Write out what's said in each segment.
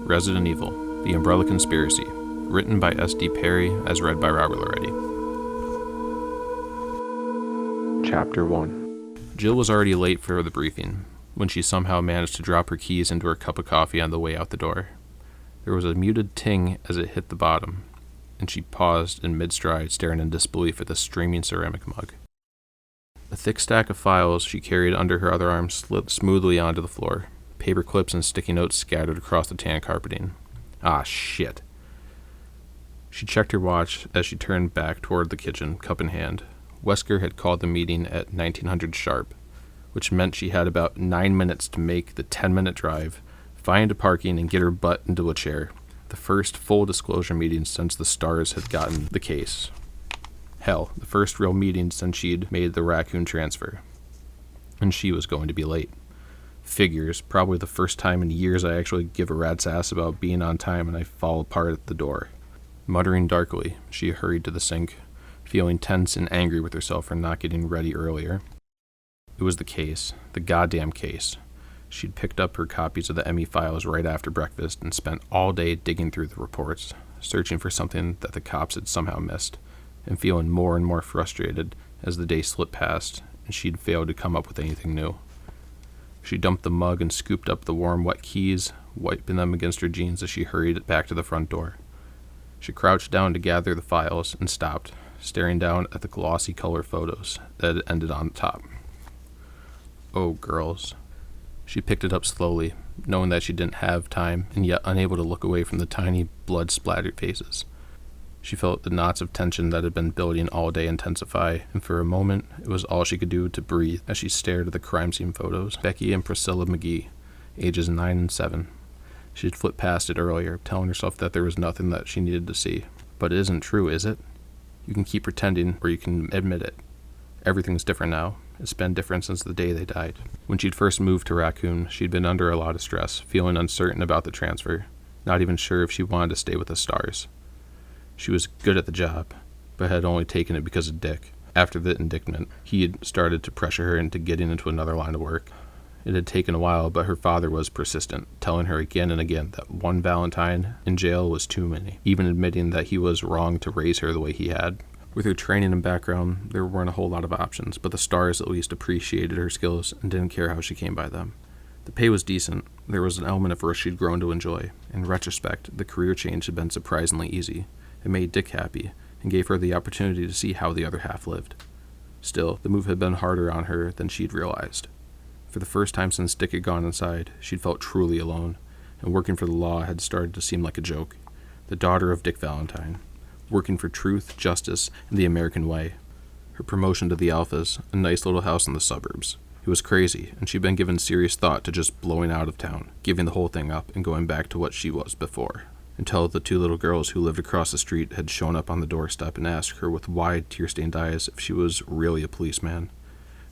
Resident Evil, The Umbrella Conspiracy, written by S.D. Perry, as read by Robert Loretti. Chapter 1. Jill was already late for the briefing, when she somehow managed to drop her keys into her cup of coffee on the way out the door. There was a muted ting as it hit the bottom, and she paused in mid-stride, staring in disbelief at the streaming ceramic mug. A thick stack of files she carried under her other arm slipped smoothly onto the floor, paper clips and sticky notes scattered across the tan carpeting. Ah, shit. She checked her watch as she turned back toward the kitchen, cup in hand. Wesker had called the meeting at 1900 sharp, which meant she had about 9 minutes to make the 10-minute drive, find a parking, and get her butt into a chair. The first full disclosure meeting since the stars had gotten the case. Hell, the first real meeting since she'd made the raccoon transfer. And she was going to be late. Figures, probably the first time in years I actually give a rat's ass about being on time and I fall apart at the door. Muttering darkly, she hurried to the sink, feeling tense and angry with herself for not getting ready earlier. It was the case, the goddamn case. She'd picked up her copies of the ME files right after breakfast and spent all day digging through the reports, searching for something that the cops had somehow missed, and feeling more and more frustrated as the day slipped past and she'd failed to come up with anything new. She dumped the mug and scooped up the warm, wet keys, wiping them against her jeans as she hurried back to the front door. She crouched down to gather the files and stopped, staring down at the glossy color photos that had ended on the top. Oh, girls. She picked it up slowly, knowing that she didn't have time, and yet unable to look away from the tiny, blood-splattered faces. She felt the knots of tension that had been building all day intensify, and for a moment, it was all she could do to breathe as she stared at the crime scene photos. Becky and Priscilla McGee, ages 9 and 7. She had flipped past it earlier, telling herself that there was nothing that she needed to see. But it isn't true, is it? You can keep pretending, or you can admit it. Everything's different now. It's been different since the day they died. When she'd first moved to Raccoon, she'd been under a lot of stress, feeling uncertain about the transfer, not even sure if she wanted to stay with the Stars. She was good at the job, but had only taken it because of Dick. After the indictment, he had started to pressure her into getting into another line of work. It had taken a while, but her father was persistent, telling her again and again that one Valentine in jail was too many, even admitting that he was wrong to raise her the way he had. With her training and background, there weren't a whole lot of options, but the Stars at least appreciated her skills and didn't care how she came by them. The pay was decent. There was an element of risk she'd grown to enjoy. In retrospect, the career change had been surprisingly easy. It made Dick happy, and gave her the opportunity to see how the other half lived. Still, the move had been harder on her than she'd realized. For the first time since Dick had gone inside, she'd felt truly alone, and working for the law had started to seem like a joke. The daughter of Dick Valentine, working for truth, justice, and the American way. Her promotion to the Alphas, a nice little house in the suburbs. It was crazy, and she'd been given serious thought to just blowing out of town, giving the whole thing up, and going back to what she was before. Until the two little girls who lived across the street had shown up on the doorstep and asked her with wide, tear-stained eyes if she was really a policeman.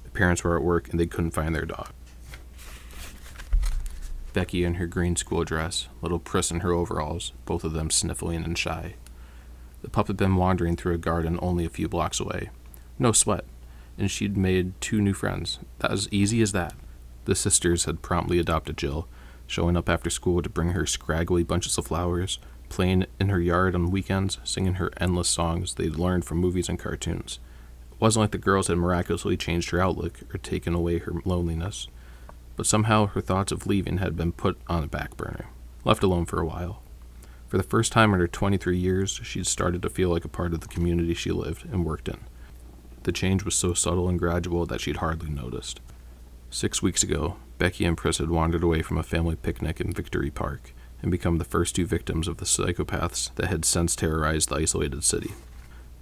The parents were at work, and they couldn't find their dog. Becky in her green school dress, little Pris in her overalls, both of them sniffling and shy. The pup had been wandering through a garden only a few blocks away. No sweat, and she'd made 2 new friends. That was easy as that. The sisters had promptly adopted Jill, showing up after school to bring her scraggly bunches of flowers, playing in her yard on weekends, singing her endless songs they'd learned from movies and cartoons. It wasn't like the girls had miraculously changed her outlook or taken away her loneliness, but somehow her thoughts of leaving had been put on a back burner, left alone for a while. For the first time in her 23 years, she'd started to feel like a part of the community she lived and worked in. The change was so subtle and gradual that she'd hardly noticed. 6 weeks ago, Becky and Pris had wandered away from a family picnic in Victory Park and become the first 2 victims of the psychopaths that had since terrorized the isolated city.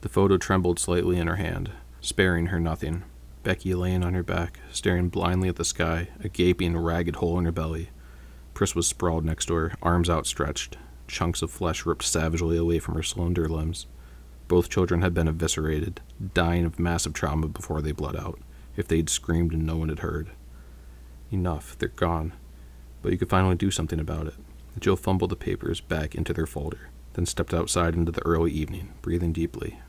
The photo trembled slightly in her hand, sparing her nothing. Becky laying on her back, staring blindly at the sky, a gaping, ragged hole in her belly. Pris was sprawled next to her, arms outstretched, chunks of flesh ripped savagely away from her slender limbs. Both children had been eviscerated, dying of massive trauma before they bled out, if they'd screamed and no one had heard. Enough, they're gone. But you could finally do something about it. Jill fumbled the papers back into their folder, then stepped outside into the early evening, breathing deeply.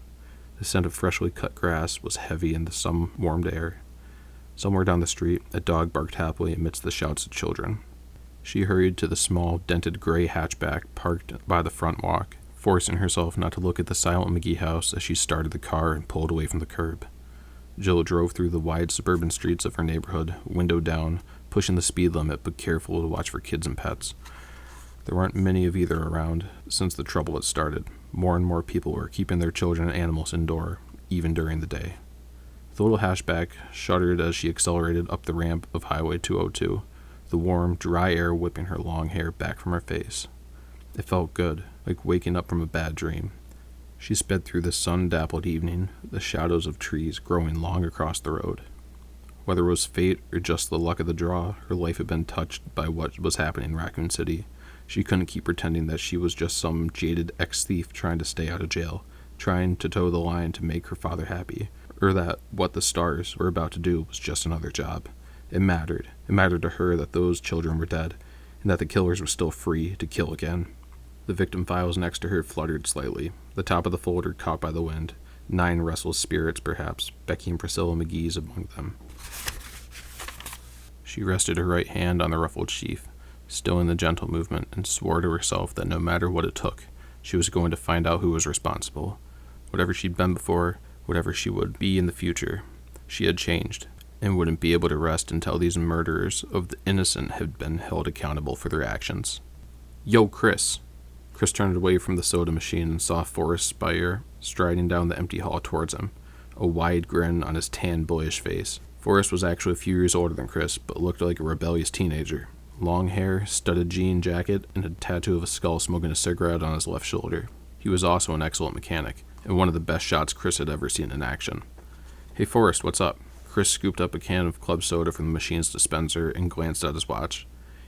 The scent of freshly cut grass was heavy in the sun-warmed air. Somewhere down the street, a dog barked happily amidst the shouts of children. She hurried to the small, dented gray hatchback parked by the front walk, forcing herself not to look at the silent McGee house as she started the car and pulled away from the curb. Jill drove through the wide suburban streets of her neighborhood, window down, pushing the speed limit but careful to watch for kids and pets. There weren't many of either around since the trouble had started. More and more people were keeping their children and animals indoor, even during the day. The little hatchback shuddered as she accelerated up the ramp of Highway 202, the warm, dry air whipping her long hair back from her face. It felt good, like waking up from a bad dream. She sped through the sun-dappled evening, the shadows of trees growing long across the road. Whether it was fate or just the luck of the draw, her life had been touched by what was happening in Raccoon City. She couldn't keep pretending that she was just some jaded ex-thief trying to stay out of jail, trying to toe the line to make her father happy, or that what the stars were about to do was just another job. It mattered. It mattered to her that those children were dead, and that the killers were still free to kill again. The victim files next to her fluttered slightly, the top of the folder caught by the wind, 9 restless spirits perhaps, Becky and Priscilla McGee's among them. She rested her right hand on the ruffled sheath, still in the gentle movement, and swore to herself that no matter what it took, she was going to find out who was responsible. Whatever she'd been before, whatever she would be in the future, she had changed, and wouldn't be able to rest until these murderers of the innocent had been held accountable for their actions. "Yo, Chris!" Chris turned away from the soda machine and saw Forrest Spire striding down the empty hall towards him, a wide grin on his tan, boyish face. Forrest was actually a few years older than Chris, but looked like a rebellious teenager. Long hair, studded jean jacket, and a tattoo of a skull smoking a cigarette on his left shoulder. He was also an excellent mechanic, and one of the best shots Chris had ever seen in action. "Hey Forrest, what's up?" Chris scooped up a can of club soda from the machine's dispenser and glanced at his watch.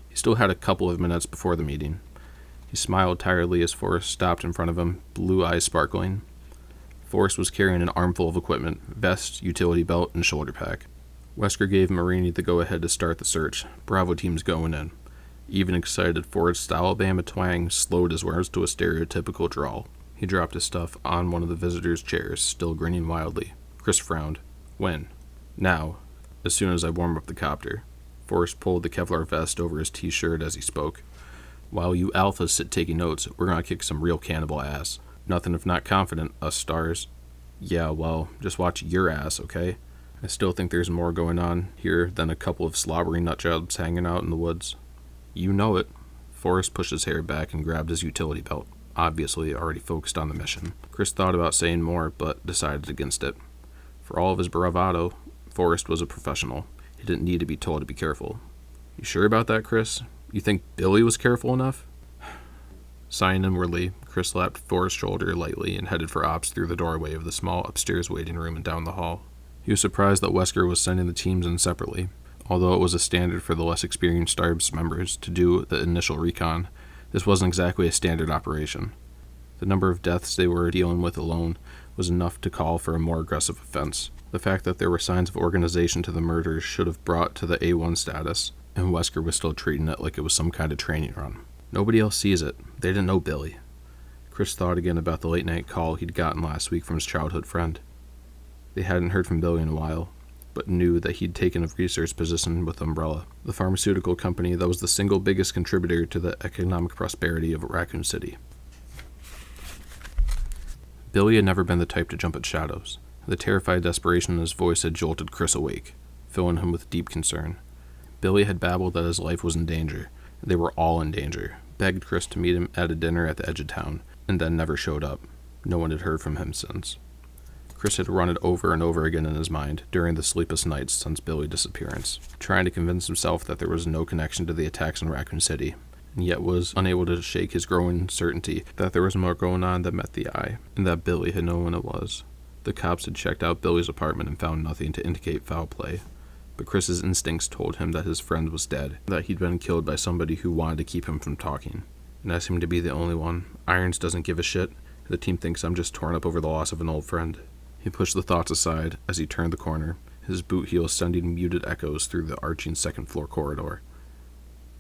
He still had a couple of minutes before the meeting. He smiled tiredly as Forrest stopped in front of him, blue eyes sparkling. Forrest was carrying an armful of equipment, vest, utility belt, and shoulder pack. Wesker gave Marini the go-ahead to start the search. Bravo team's going in. Even excited, Forrest's Alabama twang slowed his words to a stereotypical drawl. He dropped his stuff on one of the visitors' chairs, still grinning wildly. Chris frowned. "When?" "Now. As soon as I warm up the copter." Forrest pulled the Kevlar vest over his t-shirt as he spoke. "While you alphas sit taking notes, we're gonna kick some real cannibal ass. Nothing if not confident, us stars." "Yeah, well, just watch your ass, okay? I still think there's more going on here than a couple of slobbery nutjobs hanging out in the woods." "You know it." Forrest pushed his hair back and grabbed his utility belt, obviously already focused on the mission. Chris thought about saying more, but decided against it. For all of his bravado, Forrest was a professional. He didn't need to be told to be careful. "You sure about that, Chris? You think Billy was careful enough?" Sighing inwardly, Chris slapped Forrest's shoulder lightly and headed for Ops through the doorway of the small upstairs waiting room and down the hall. He was surprised that Wesker was sending the teams in separately. Although it was a standard for the less experienced Starbs members to do the initial recon, this wasn't exactly a standard operation. The number of deaths they were dealing with alone was enough to call for a more aggressive offense. The fact that there were signs of organization to the murders should have brought to the A1 status, and Wesker was still treating it like it was some kind of training run. Nobody else sees it. They didn't know Billy. Chris thought again about the late-night call he'd gotten last week from his childhood friend. They hadn't heard from Billy in a while, but knew that he'd taken a research position with Umbrella, the pharmaceutical company that was the single biggest contributor to the economic prosperity of Raccoon City. Billy had never been the type to jump at shadows. The terrified desperation in his voice had jolted Chris awake, filling him with deep concern. Billy had babbled that his life was in danger. They were all in danger, begged Chris to meet him at a dinner at the edge of town, and then never showed up. No one had heard from him since. Chris had run it over and over again in his mind during the sleepless nights since Billy's disappearance, trying to convince himself that there was no connection to the attacks in Raccoon City, and yet was unable to shake his growing certainty that there was more going on than met the eye, and that Billy had known when it was. The cops had checked out Billy's apartment and found nothing to indicate foul play, but Chris's instincts told him that his friend was dead, that he'd been killed by somebody who wanted to keep him from talking. And I seemed to be the only one. Irons doesn't give a shit. The team thinks I'm just torn up over the loss of an old friend. He pushed the thoughts aside as he turned the corner, his boot heels sending muted echoes through the arching second-floor corridor.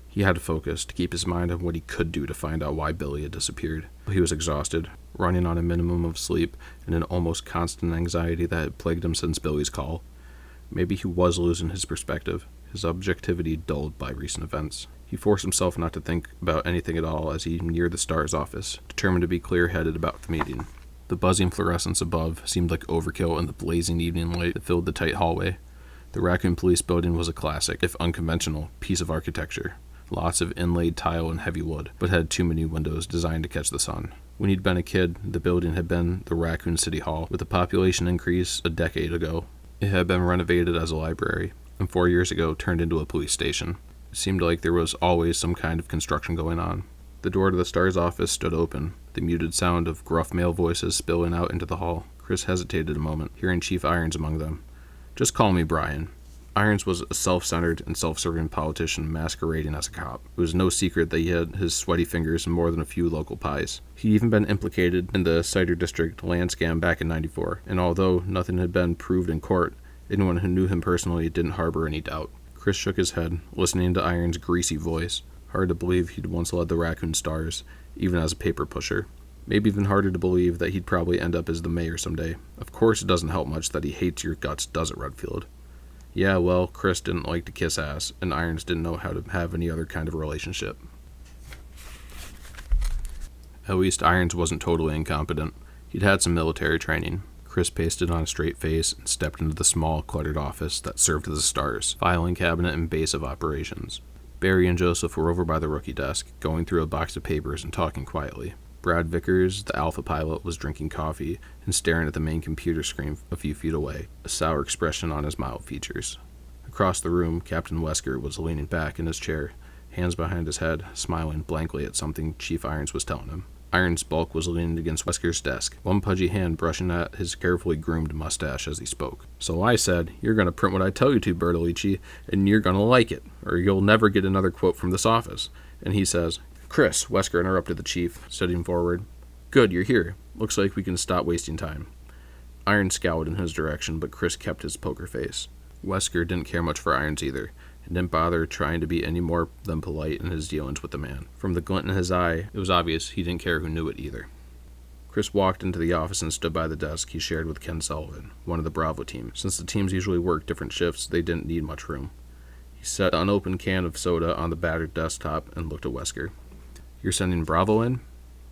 He had to focus, to keep his mind on what he could do to find out why Billy had disappeared. He was exhausted, running on a minimum of sleep and an almost constant anxiety that had plagued him since Billy's call. Maybe he was losing his perspective. his objectivity dulled by recent events. He forced himself not to think about anything at all as he neared the Star's office, determined to be clear-headed about the meeting. The buzzing fluorescence above seemed like overkill in the blazing evening light that filled the tight hallway. The Raccoon Police Building was a classic, if unconventional, piece of architecture. Lots of inlaid tile and heavy wood, but had too many windows designed to catch the sun. When he'd been a kid, the building had been the Raccoon City Hall. With a population increase a decade ago, it had been renovated as a library, and 4 years ago turned into a police station. It seemed like there was always some kind of construction going on. The door to the Star's office stood open, the muted sound of gruff male voices spilling out into the hall. Chris hesitated a moment, hearing Chief Irons among them. "Just call me Brian." Irons was a self-centered and self-serving politician masquerading as a cop. It was no secret that he had his sweaty fingers in more than a few local pies. He'd even been implicated in the Cider District land scam back in '94, and although nothing had been proved in court, anyone who knew him personally didn't harbor any doubt. Chris shook his head, listening to Irons' greasy voice. Hard to believe he'd once led the Raccoon Stars, even as a paper pusher. Maybe even harder to believe that he'd probably end up as the mayor someday. Of course it doesn't help much that he hates your guts, does it, Redfield? Yeah, well, Chris didn't like to kiss ass, and Irons didn't know how to have any other kind of relationship. At least Irons wasn't totally incompetent. He'd had some military training. Chris pasted on a straight face and stepped into the small, cluttered office that served as the Stars, filing cabinet and base of operations. Barry and Joseph were over by the rookie desk, going through a box of papers and talking quietly. Brad Vickers, the Alpha pilot, was drinking coffee and staring at the main computer screen a few feet away, a sour expression on his mild features. Across the room, Captain Wesker was leaning back in his chair, hands behind his head, smiling blankly at something Chief Irons was telling him. Irons' bulk was leaning against Wesker's desk, one pudgy hand brushing at his carefully groomed mustache as he spoke. "So I said, you're going to print what I tell you to, Bertolucci, and you're going to like it, or you'll never get another quote from this office." And he says, "Chris," Wesker interrupted the chief, stepping forward. "Good, you're here. Looks like we can stop wasting time." Irons scowled in his direction, but Chris kept his poker face. Wesker didn't care much for Irons either, and didn't bother trying to be any more than polite in his dealings with the man. From the glint in his eye, it was obvious he didn't care who knew it either. Chris walked into the office and stood by the desk he shared with Ken Sullivan, one of the Bravo team. Since the teams usually worked different shifts, they didn't need much room. He set an unopened can of soda on the battered desktop and looked at Wesker. "You're sending Bravo in?"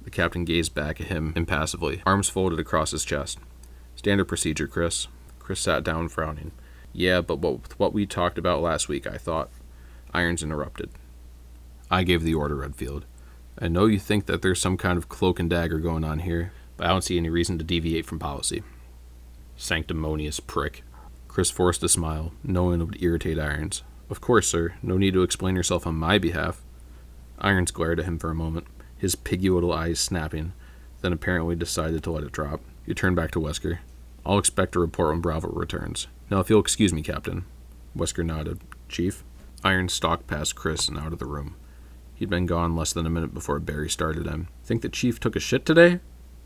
The captain gazed back at him impassively, arms folded across his chest. "Standard procedure, Chris." Chris sat down, frowning. "Yeah, but what we talked about last week, I thought." Irons interrupted. "I gave the order, Redfield. I know you think that there's some kind of cloak and dagger going on here, but I don't see any reason to deviate from policy." Sanctimonious prick. Chris forced a smile, knowing it would irritate Irons. "Of course, sir. No need to explain yourself on my behalf." Irons glared at him for a moment, his piggy little eyes snapping, then apparently decided to let it drop. He turned back to Wesker. "I'll expect a report when Bravo returns. Now, if you'll excuse me, Captain." Wesker nodded. "Chief?" Irons stalked past Chris and out of the room. He'd been gone less than a minute before Barry started him. "Think the chief took a shit today?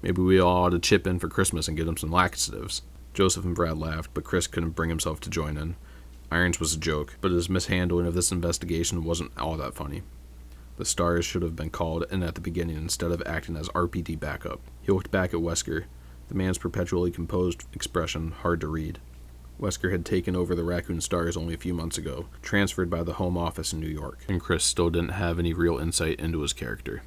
Maybe we all ought to chip in for Christmas and get him some laxatives." Joseph and Brad laughed, but Chris couldn't bring himself to join in. Irons was a joke, but his mishandling of this investigation wasn't all that funny. The Stars should have been called in at the beginning instead of acting as RPD backup. He looked back at Wesker, the man's perpetually composed expression hard to read. Wesker had taken over the Raccoon Stars only a few months ago, transferred by the home office in New York, and Chris still didn't have any real insight into his character.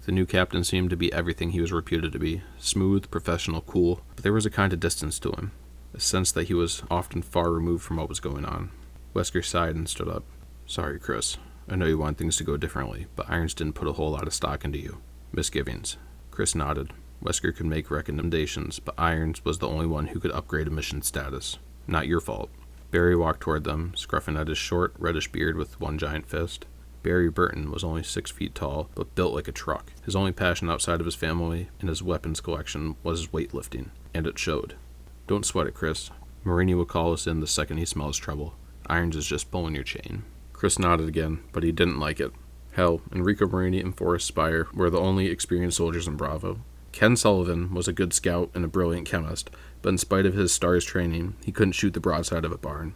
The new captain seemed to be everything he was reputed to be, smooth, professional, cool, but there was a kind of distance to him, a sense that he was often far removed from what was going on. Wesker sighed and stood up. "Sorry, Chris. I know you want things to go differently, but Irons didn't put a whole lot of stock into you." Misgivings. Chris nodded. Wesker could make recommendations, but Irons was the only one who could upgrade a mission status. "Not your fault." Barry walked toward them, scruffing at his short, reddish beard with one giant fist. Barry Burton was only 6 feet tall, but built like a truck. His only passion outside of his family and his weapons collection was his weightlifting, and it showed. "Don't sweat it, Chris. Marini will call us in the second he smells trouble. Irons is just pulling your chain." Chris nodded again, but he didn't like it. Hell, Enrico Marini and Forrest Spire were the only experienced soldiers in Bravo. Ken Sullivan was a good scout and a brilliant chemist, but in spite of his Stars training, he couldn't shoot the broadside of a barn.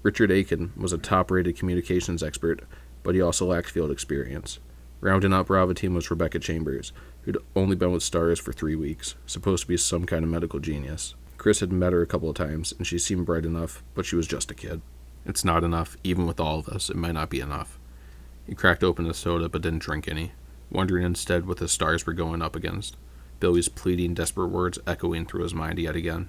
Richard Aiken was a top-rated communications expert, but he also lacked field experience. Rounding out Bravo team was Rebecca Chambers, who'd only been with Stars for 3 weeks, supposed to be some kind of medical genius. Chris had met her a couple of times, and she seemed bright enough, but she was just a kid. It's not enough, even with all of us, it might not be enough. He cracked open a soda but didn't drink any, wondering instead what the stars were going up against. Billy's pleading, desperate words echoing through his mind yet again.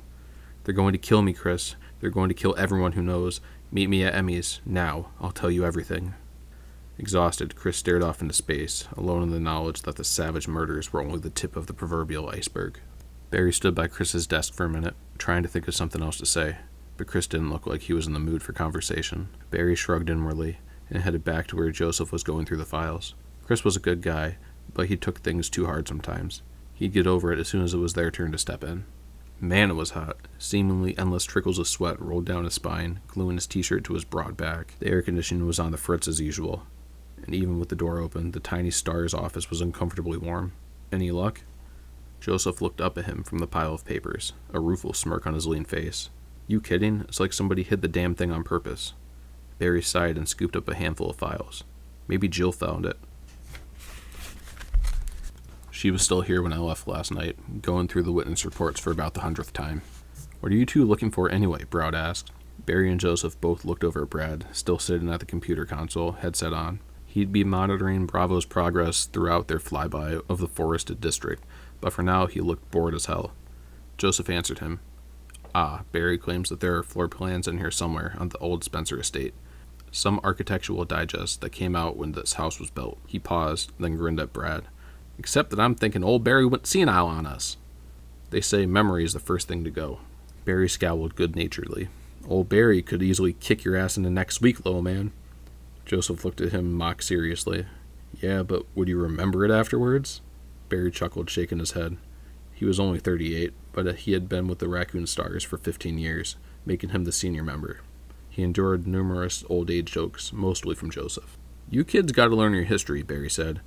They're going to kill me, Chris. They're going to kill everyone who knows. Meet me at Emmy's. Now. I'll tell you everything. Exhausted, Chris stared off into space, alone in the knowledge that the savage murders were only the tip of the proverbial iceberg. Barry stood by Chris's desk for a minute, trying to think of something else to say, but Chris didn't look like he was in the mood for conversation. Barry shrugged inwardly and headed back to where Joseph was going through the files. Chris was a good guy, but he took things too hard sometimes. He'd get over it as soon as it was their turn to step in. Man, it was hot. Seemingly endless trickles of sweat rolled down his spine, gluing his t-shirt to his broad back. The air conditioning was on the fritz as usual, and even with the door open, the tiny star's office was uncomfortably warm. Any luck? Joseph looked up at him from the pile of papers, a rueful smirk on his lean face. You kidding? It's like somebody hid the damn thing on purpose. Barry sighed and scooped up a handful of files. Maybe Jill found it. She was still here when I left last night, going through the witness reports for about the 100th time. What are you two looking for anyway? Browd asked. Barry and Joseph both looked over at Brad, still sitting at the computer console, headset on. He'd be monitoring Bravo's progress throughout their flyby of the forested district, but for now he looked bored as hell. Joseph answered him. Barry claims that there are floor plans in here somewhere on the old Spencer estate. Some architectural digest that came out when this house was built. He paused, then grinned at Brad. Except that I'm thinking old Barry went senile on us. They say memory is the first thing to go. Barry scowled good-naturedly. Old Barry could easily kick your ass into next week, little man. Joseph looked at him mock seriously. Yeah, but would you remember it afterwards? Barry chuckled, shaking his head. He was only 38, but he had been with the Raccoon Stars for 15 years, making him the senior member. He endured numerous old age jokes, mostly from Joseph. You kids gotta learn your history, Barry said.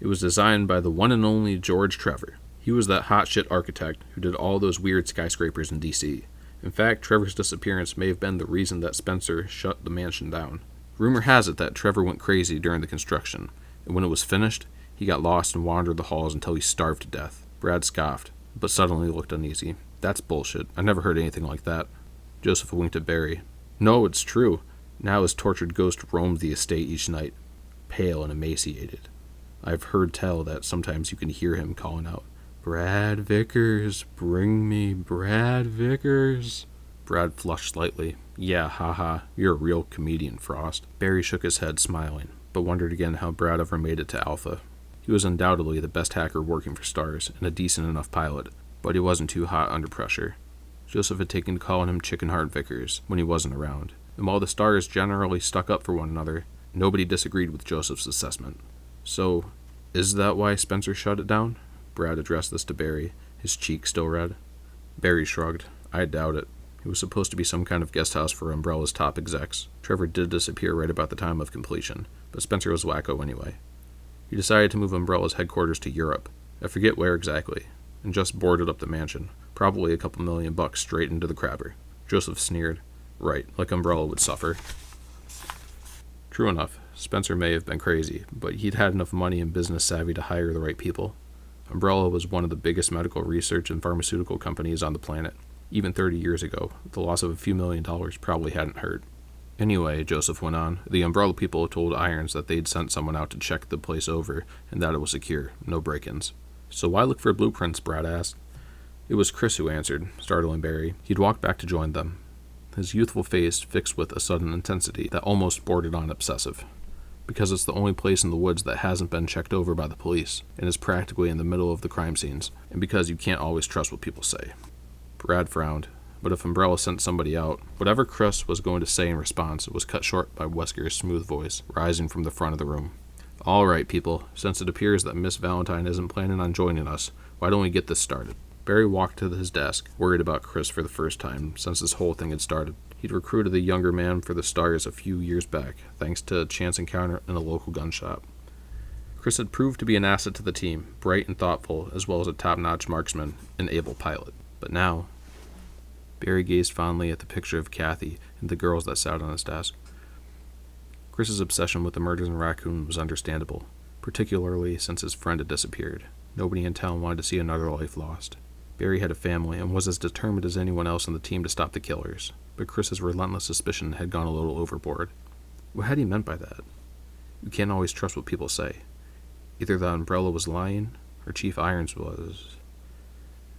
It was designed by the one and only George Trevor. He was that hotshit architect who did all those weird skyscrapers in D.C. In fact, Trevor's disappearance may have been the reason that Spencer shut the mansion down. Rumor has it that Trevor went crazy during the construction, and when it was finished, he got lost and wandered the halls until he starved to death. Brad scoffed, but suddenly looked uneasy. That's bullshit. I never heard anything like that. Joseph winked at Barry. No, it's true. Now his tortured ghost roamed the estate each night, pale and emaciated. I've heard tell that sometimes you can hear him calling out, Brad Vickers, bring me Brad Vickers. Brad flushed slightly. Yeah, haha, you're a real comedian, Frost. Barry shook his head, smiling, but wondered again how Brad ever made it to Alpha. He was undoubtedly the best hacker working for Stars, and a decent enough pilot, but he wasn't too hot under pressure. Joseph had taken to calling him Chicken Heart Vickers when he wasn't around, and while the Stars generally stuck up for one another, nobody disagreed with Joseph's assessment. So, is that why Spencer shut it down? Brad addressed this to Barry, his cheek still red. Barry shrugged. I doubt it. It was supposed to be some kind of guest house for Umbrella's top execs. Trevor did disappear right about the time of completion, but Spencer was wacko anyway. He decided to move Umbrella's headquarters to Europe. I forget where exactly, and just boarded up the mansion. Probably a couple $1,000,000 straight into the crabber. Joseph sneered. Right, like Umbrella would suffer. True enough, Spencer may have been crazy, but he'd had enough money and business savvy to hire the right people. Umbrella was one of the biggest medical research and pharmaceutical companies on the planet. Even 30 years ago, the loss of a few $1,000,000 probably hadn't hurt. Anyway, Joseph went on, the Umbrella people told Irons that they'd sent someone out to check the place over and that it was secure, no break-ins. So why look for blueprints, Brad asked. It was Chris who answered, startling Barry. He'd walked back to join them, his youthful face fixed with a sudden intensity that almost bordered on obsessive. Because it's the only place in the woods that hasn't been checked over by the police, and is practically in the middle of the crime scenes, and because you can't always trust what people say. Brad frowned, but if Umbrella sent somebody out, whatever Chris was going to say in response was cut short by Wesker's smooth voice, rising from the front of the room. All right, people, since it appears that Miss Valentine isn't planning on joining us, why don't we get this started? Barry walked to his desk, worried about Chris for the first time since this whole thing had started. He'd recruited the younger man for the Stars a few years back, thanks to a chance encounter in a local gun shop. Chris had proved to be an asset to the team, bright and thoughtful, as well as a top-notch marksman and able pilot. But now, Barry gazed fondly at the picture of Kathy and the girls that sat on his desk. Chris's obsession with the murders in Raccoon was understandable, particularly since his friend had disappeared. Nobody in town wanted to see another life lost. Barry had a family and was as determined as anyone else on the team to stop the killers, but Chris's relentless suspicion had gone a little overboard. What had he meant by that? You can't always trust what people say. Either the Umbrella was lying, or Chief Irons was...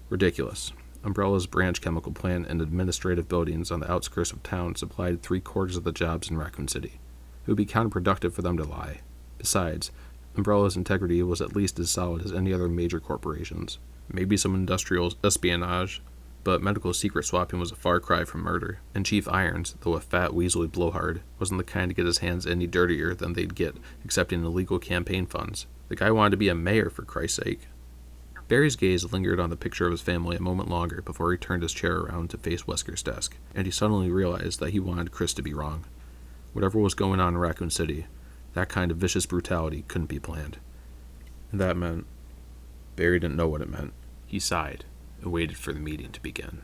Ridiculous. Umbrella's branch chemical plant and administrative buildings on the outskirts of town supplied 3/4 of the jobs in Raccoon City. It would be counterproductive for them to lie. Besides, Umbrella's integrity was at least as solid as any other major corporation's. Maybe some industrial espionage, but medical secret swapping was a far cry from murder, and Chief Irons, though a fat, weaselly blowhard, wasn't the kind to get his hands any dirtier than they'd get accepting illegal campaign funds. The guy wanted to be a mayor, for Christ's sake. Barry's gaze lingered on the picture of his family a moment longer before he turned his chair around to face Wesker's desk, and he suddenly realized that he wanted Chris to be wrong. Whatever was going on in Raccoon City, that kind of vicious brutality couldn't be planned. And that meant... Barry didn't know what it meant. He sighed and waited for the meeting to begin.